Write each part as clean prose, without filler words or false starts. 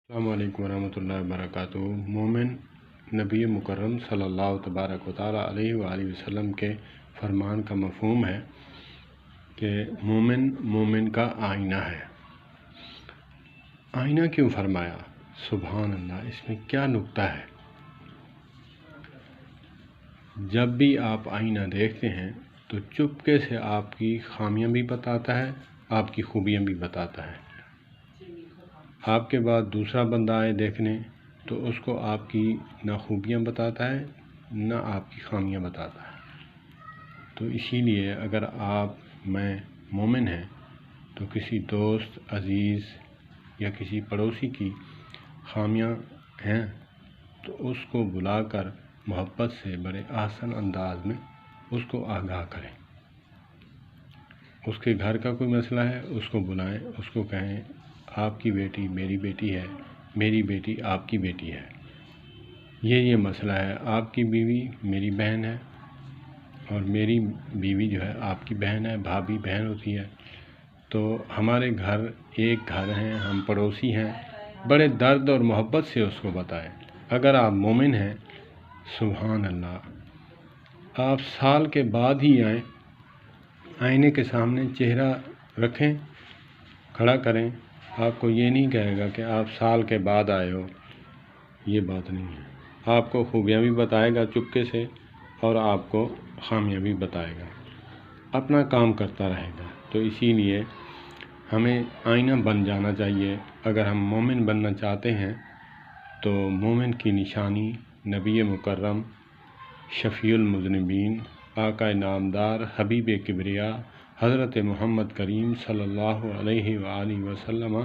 अस्सलामु अलैकुम वरहमतुल्लाहि वबरकातुहू। मोमिन नबी मुकर्रम सल्लल्लाहु तबारक व तआला अलैहि वसल्लम के फरमान का मफ़हूम है कि मोमिन का आईना है। आईना क्यों फरमाया? सुभान अल्लाह, इसमें क्या नुक्ता है? जब भी आप आईना देखते हैं तो चुपके से आपकी खामियां भी बताता है, आपकी खूबियां भी बताता है। आपके बाद दूसरा बंदा आए देखने तो उसको आपकी ना खूबियाँ बताता है ना आपकी खामियाँ बताता है। तो इसीलिए अगर आप मैं मोमिन हैं तो किसी दोस्त अजीज़ या किसी पड़ोसी की खामियाँ हैं तो उसको बुलाकर मोहब्बत से बड़े आसान अंदाज में उसको आगाह करें। उसके घर का कोई मसला है, उसको बुलाएं, उसको कहें आपकी बेटी मेरी बेटी है, मेरी बेटी आपकी बेटी है, ये मसला है, आपकी बीवी मेरी बहन है और मेरी बीवी जो है आपकी बहन है, भाभी बहन होती है। तो हमारे घर एक घर हैं, हम पड़ोसी हैं। बड़े दर्द और मोहब्बत से उसको बताएं। अगर आप मोमिन हैं, सुभान अल्लाह, आप साल के बाद ही आएँ, आईने के सामने चेहरा रखें, खड़ा करें, आपको ये नहीं कहेगा कि आप साल के बाद आए हो, ये बात नहीं है। आपको खूबियाँ भी बताएगा चुपके से और आपको खामियाँ भी बताएगा, अपना काम करता रहेगा। तो इसीलिए हमें आईना बन जाना चाहिए। अगर हम मोमिन बनना चाहते हैं तो मोमिन की निशानी नबी मुकर्रम शफ़ीउल मुज़निबीन आका नामदार हबीब किबरिया हज़रत मोहम्मद करीम सल्लल्लाहु अलैहि वसल्लम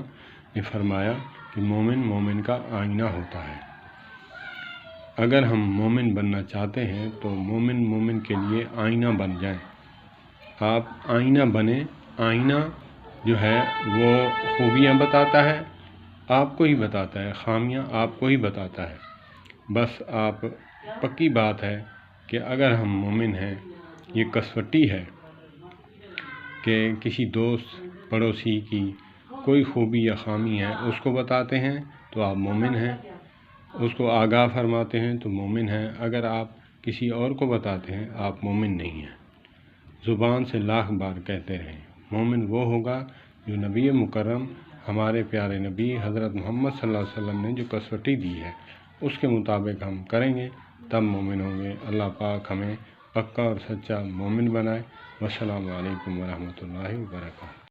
ने फरमाया कि मोमिन का आईना होता है। अगर हम मोमिन बनना चाहते हैं तो मोमिन के लिए आईना बन जाएं। आप आईना बने। आईना जो है वो खूबियाँ बताता है, आपको ही बताता है, खामियाँ आपको ही बताता है। बस आप पक्की बात है कि अगर हम मोमिन हैं, ये कसवट्टी है कि किसी दोस्त पड़ोसी की कोई खूबी या खामी है उसको बताते हैं तो आप मोमिन हैं, उसको आगाह फरमाते हैं तो मोमिन हैं। अगर आप किसी और को बताते हैं आप मोमिन नहीं हैं। ज़ुबान से लाख बार कहते रहें, मोमिन वो होगा जो नबी मुकर्रम हमारे प्यारे नबी हज़रत मोहम्मद सल्लल्लाहु अलैहि वसल्लम ने जो कसवट्टी दी है उसके मुताबिक हम करेंगे तब मोमिन होंगे। अल्लाह पाक हमें पक्का और सच्चा मोमिन बनाए। वस्सलामु अलैकुम वरहमतुल्लाहि वबरकातुहू।